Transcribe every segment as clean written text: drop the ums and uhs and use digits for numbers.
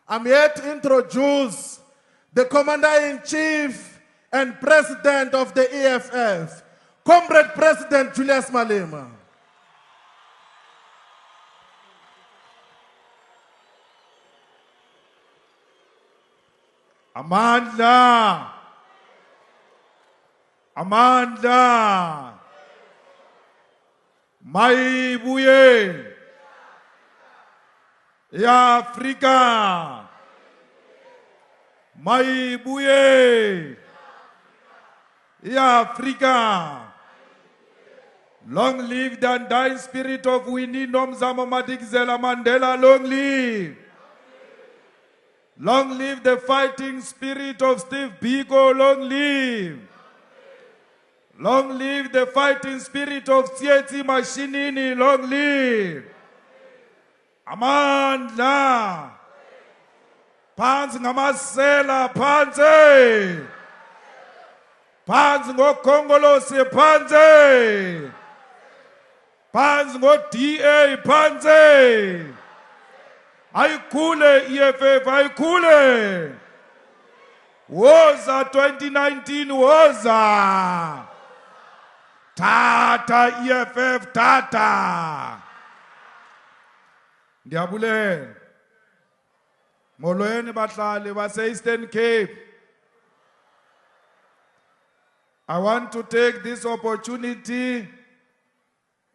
I'm here to introduce the Commander-in-Chief and President of the EFF, Comrade President Julius Malema. Amandla. Amandla. Mayibuye. Ya Afrika. Mayibuye. Ya Afrika. Long live the undying spirit of Winnie Nomzamo Madikizela Mandela. Long live. Long live the fighting spirit of Steve Biko. Long live. Long live the fighting spirit of Tsietsi Mashinini. Long live. Amandla. Phansi ngamasela phansi. Phansi ngokongolose phansi. Phansi ngo-DA phansi. Ayikule EFF ayikule. Woza 2019 woza. Tata EFF tata. Ndiyabulela. Molweni bahlali base Eastern Cape. I want to take this opportunity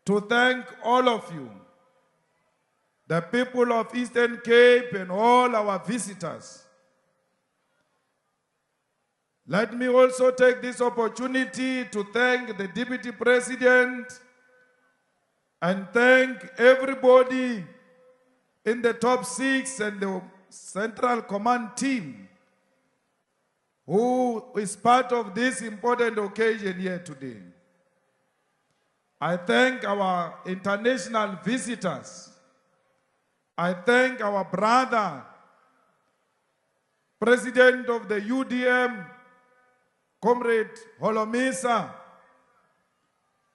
to thank all of you, the people of Eastern Cape and all our visitors. Let me also take this opportunity to thank the Deputy President and thank everybody in the top 6 and the Central Command team who is part of this important occasion here today. I thank our international visitors. I thank our brother, President of the UDM, Comrade Holomisa,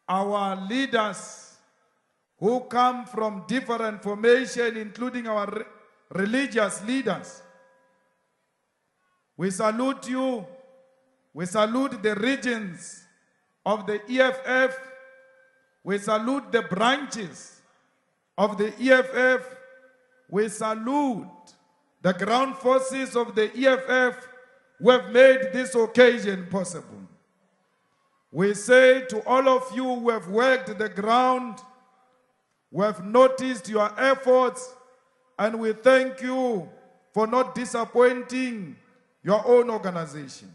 our leaders who come from different formations, including our religious leaders. We salute you. We salute the regions of the EFF. We salute the branches of the EFF. We salute the ground forces of the EFF who have made this occasion possible. We say to all of you who have worked the ground, who have noticed your efforts, and we thank you for not disappointing your own organization.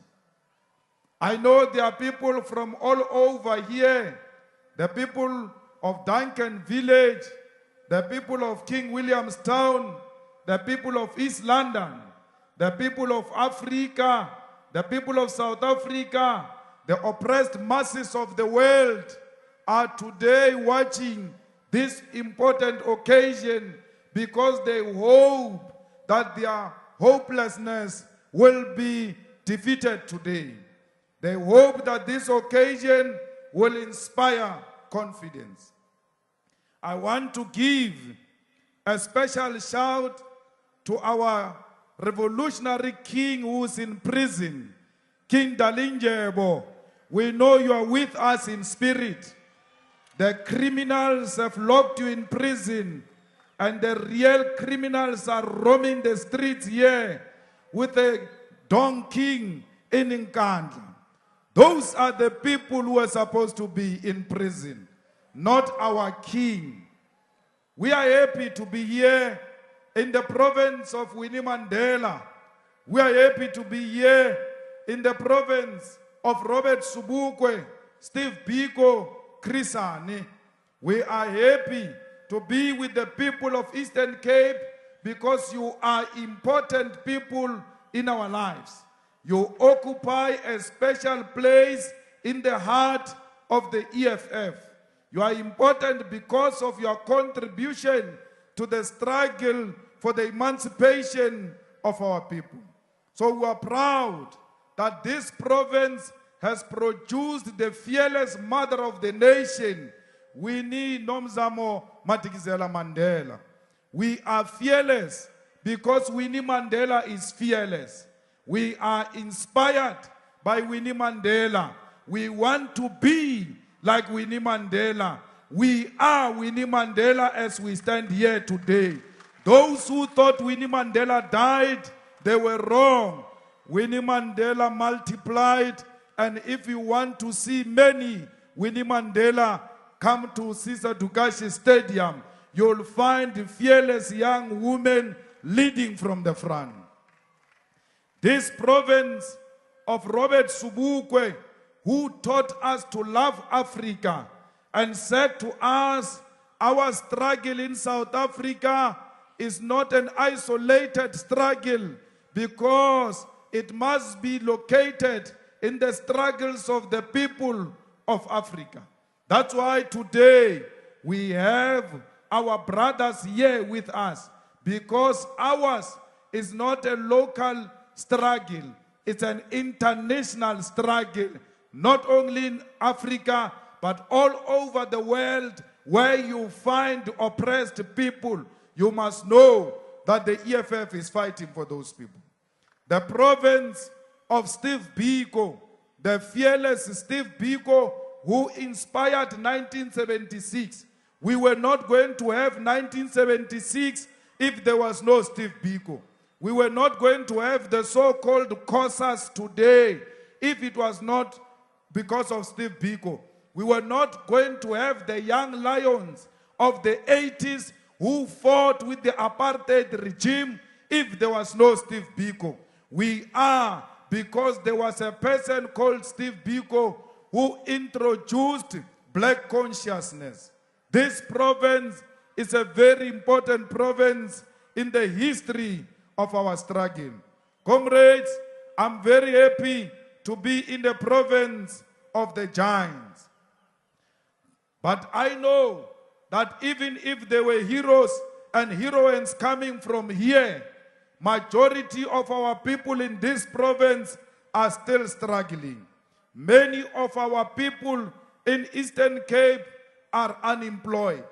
I know there are people from all over here, the people of Duncan Village, the people of King Williamstown, the people of East London, the people of Africa, the people of South Africa, the oppressed masses of the world are today watching this important occasion because they hope that their hopelessness will be defeated today. They hope that this occasion will inspire confidence. I want to give a special shout to our revolutionary king who's in prison, King Dalindyebo. We know you are with us in spirit. The criminals have locked you in prison, and the real criminals are roaming the streets here with a Don King in Nkandla. Those are the people who are supposed to be in prison, not our king. We are happy to be here in the province of Winnie Mandela. We are happy to be here in the province of Robert Subukwe, Steve Biko, Krisani. We are happy to be with the people of Eastern Cape because you are important people in our lives. You occupy a special place in the heart of the EFF. You are important because of your contribution to the struggle for the emancipation of our people. So we are proud that this province has produced the fearless mother of the nation, Winnie Nomzamo Madikizela Mandela. We are fearless because Winnie Mandela is fearless. We are inspired by Winnie Mandela. We want to be like Winnie Mandela. We are Winnie Mandela as we stand here today. Those who thought Winnie Mandela died, they were wrong. Winnie Mandela multiplied, and if you want to see many Winnie Mandela come to Caesar Tukashi Stadium, you'll find fearless young women leading from the front. This province of Robert Sobukwe, who taught us to love Africa and said to us, our struggle in South Africa is not an isolated struggle because it must be located in the struggles of the people of Africa. That's why today we have our brothers here with us, because ours is not a local struggle, it's an international struggle, not only in Africa, but all over the world. Where you find oppressed people, you must know that the EFF is fighting for those people. The province of Steve Biko, the fearless Steve Biko, who inspired 1976. We were not going to have 1976 if there was no Steve Biko. We were not going to have the so-called COSAS today if it was not because of Steve Biko. We were not going to have the young lions of the 80s who fought with the apartheid regime if there was no Steve Biko. We are because there was a person called Steve Biko who introduced black consciousness. This province is a very important province in the history of our struggle. Comrades, I'm very happy to be in the province of the giants. But I know that even if there were heroes and heroines coming from here, majority of our people in this province are still struggling. Many of our people in Eastern Cape are unemployed.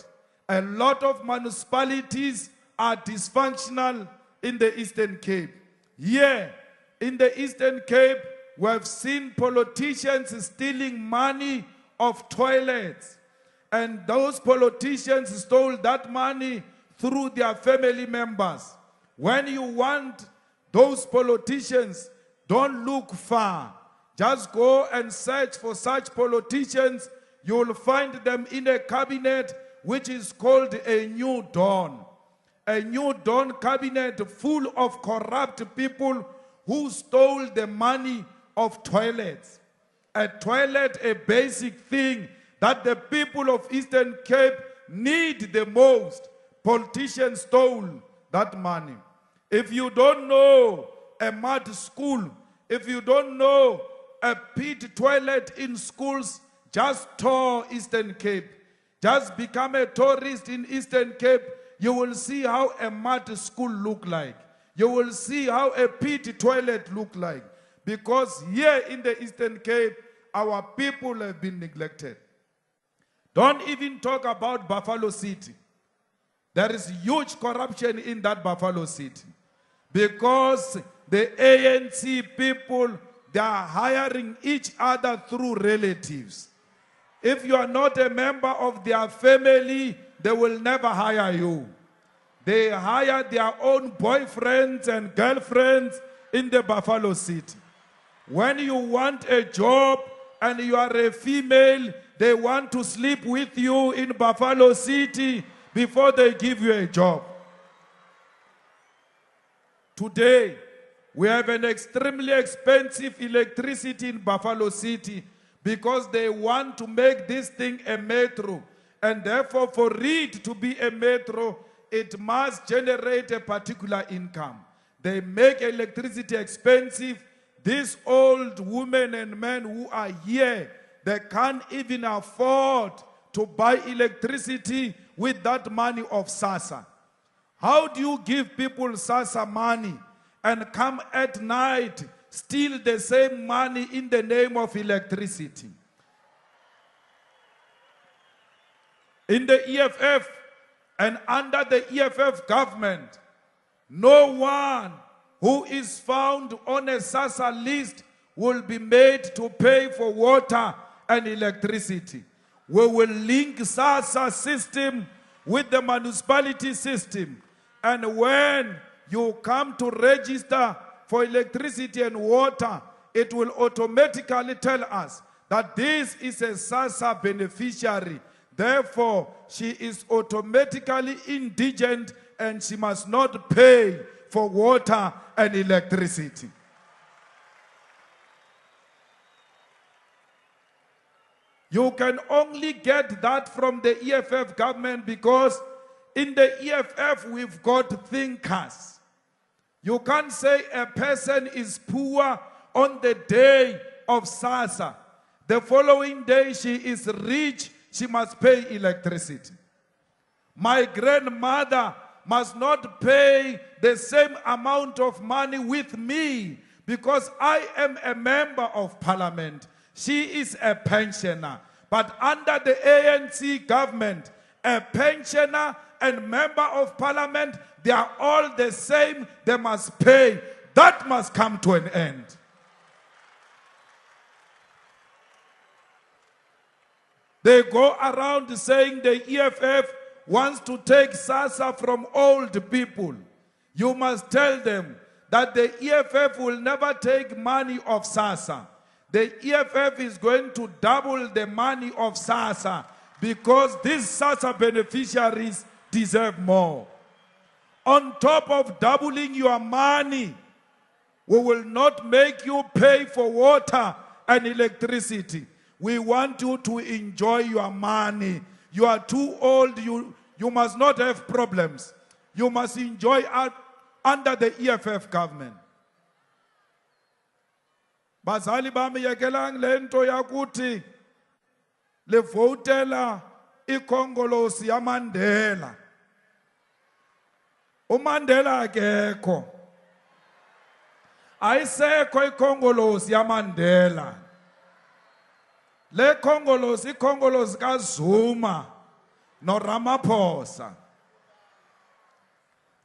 A lot of municipalities are dysfunctional in the Eastern Cape. Here in the Eastern Cape, we have seen politicians stealing money of toilets. And those politicians stole that money through their family members. When you want those politicians, don't look far. Just go and search for such politicians. You'll find them in a cabinet which is called a New Dawn. A New Dawn cabinet full of corrupt people who stole the money of toilets. A toilet, a basic thing that the people of Eastern Cape need the most. Politicians stole that money. If you don't know a mud school, if you don't know a pit toilet in schools, just tour Eastern Cape. Just become a tourist in Eastern Cape. You will see how a mud school look like. You will see how a pit toilet look like. Because here in the Eastern Cape, our people have been neglected. Don't even talk about Buffalo City. There is huge corruption in that Buffalo City. Because the ANC people, they are hiring each other through relatives. If you are not a member of their family, they will never hire you. They hire their own boyfriends and girlfriends in the Buffalo City. When you want a job and you are a female, they want to sleep with you in Buffalo City before they give you a job. Today, we have an extremely expensive electricity in Buffalo City because they want to make this thing a metro. And therefore, for it to be a metro, it must generate a particular income. They make electricity expensive. These old women and men who are here, they can't even afford to buy electricity with that money of SASSA. How do you give people SASSA money and come at night, steal the same money in the name of electricity? In the EFF and under the EFF government, No one who is found on a SASSA list will be made to pay for water and electricity. We will link SASSA system with the municipality system. And when you come to register for electricity and water, it will automatically tell us that this is a SASSA beneficiary. Therefore, she is automatically indigent and she must not pay for water and electricity. You can only get that from the EFF government because in the EFF we've got thinkers. You can't say a person is poor on the day of SASSA. The following day she is rich, she must pay electricity. My grandmother must not pay the same amount of money with me because I am a member of parliament. She is a pensioner. But under the ANC government, a pensioner and member of parliament, they are all the same. They must pay. That must come to an end. They go around saying the EFF wants to take SASSA from old people. You must tell them that the EFF will never take money of SASSA. The EFF is going to double the money of SASSA because these SASSA beneficiaries deserve more. On top of doubling your money, we will not make you pay for water and electricity. We want you to enjoy your money. You are too old, you must not have problems. You must enjoy under the EFF government. Bazali bami yekelang lento yakuthi le votela ikongolosi yaMandela. uMandela akekho. Ayisekho ikongolosi yaMandela. Le kongolosi ikongolosi kaZuma no Ramaphosa.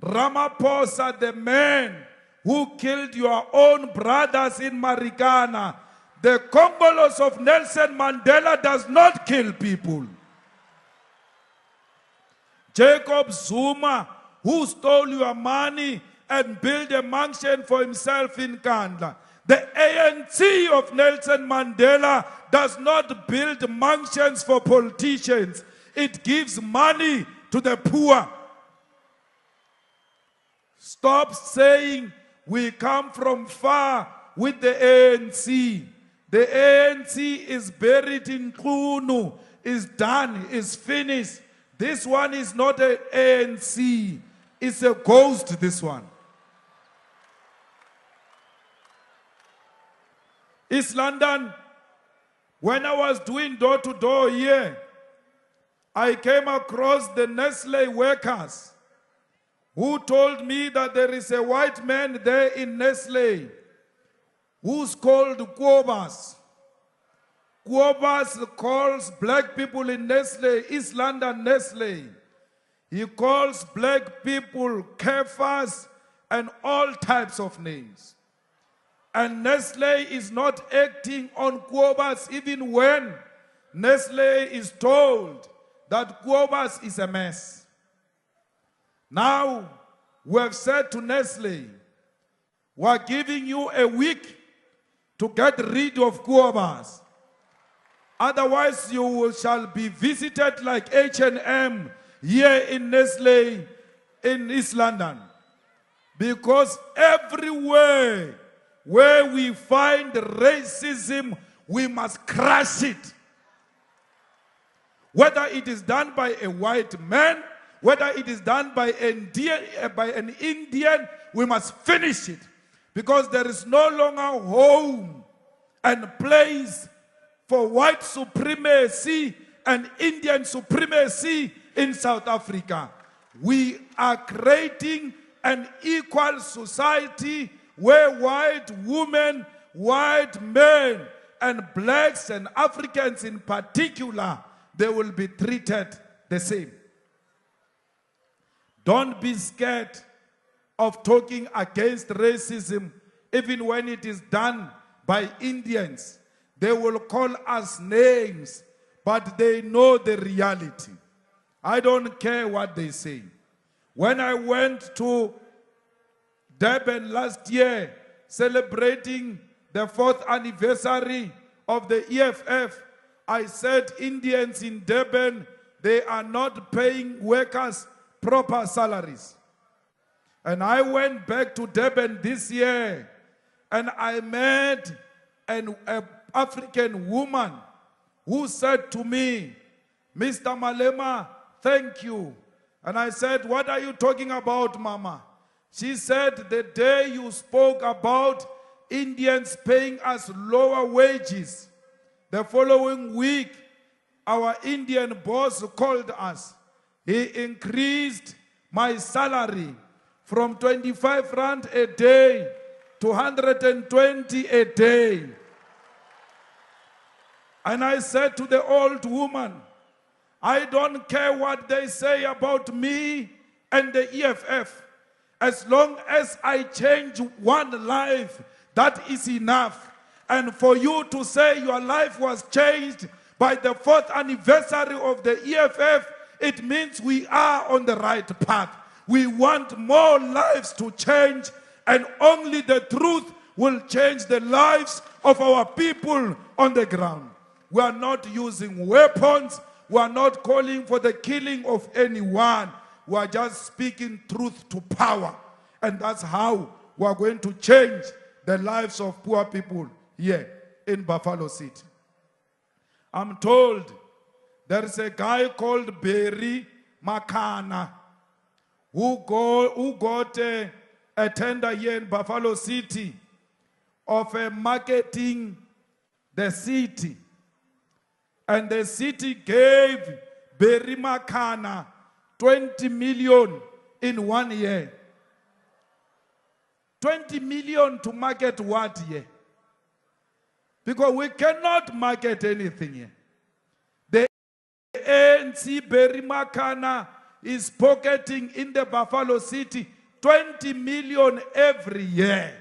Ramaphosa, the man who killed your own brothers in Marikana. The Congolos of Nelson Mandela does not kill people. Jacob Zuma, who stole your money and built a mansion for himself in Kandla. The ANC of Nelson Mandela does not build mansions for politicians. It gives money to the poor. Stop saying we come from far with the ANC. The ANC is buried in Kunu, is done, is finished. This one is not an ANC. It's a ghost, this one. East London, when I was doing door-to-door here, I came across the Nestle workers who told me that there is a white man there in Nestle who's called Kobas. Kobas calls black people in Nestle, East London Nestle. He calls black people kefas and all types of names. And Nestle is not acting on Kobas even when Nestle is told that Kobas is a mess. Now, we have said to Nestle, we are giving you a week to get rid of Kobas. Otherwise, you shall be visited like H&M here in Nestle in East London. Because everywhere where we find racism, we must crush it. Whether it is done by a white man, whether it is done by an Indian, we must finish it. Because there is no longer home and place for white supremacy and Indian supremacy in South Africa. We are creating an equal society where white women, white men, and blacks and Africans in particular, they will be treated the same. Don't be scared of talking against racism, even when it is done by Indians. They will call us names, but they know the reality. I don't care what they say. When I went to Durban last year, celebrating the 4th anniversary of the EFF, I said Indians in Durban, they are not paying workers proper salaries. And I went back to Durban this year and I met an African woman who said to me, Mr. Malema, thank you. And I said, what are you talking about, Mama? She said, the day you spoke about Indians paying us lower wages, the following week, our Indian boss called us. He increased my salary from 25 rand a day to 120 a day. And I said to the old woman, I don't care what they say about me and the EFF. As long as I change one life, that is enough. And for you to say your life was changed by the 4th anniversary of the EFF, it means we are on the right path. We want more lives to change, and only the truth will change the lives of our people on the ground. We are not using weapons. We are not calling for the killing of anyone. We are just speaking truth to power. And that's how we are going to change the lives of poor people here in Buffalo City. I'm told there is a guy called Barry Makana who got a tender here in Buffalo City of marketing the city. And the city gave Barry Makana 20 million in 1 year. 20 million to market what here? Because we cannot market anything here. The ANC Barry Makana is pocketing in the Buffalo City 20 million every year.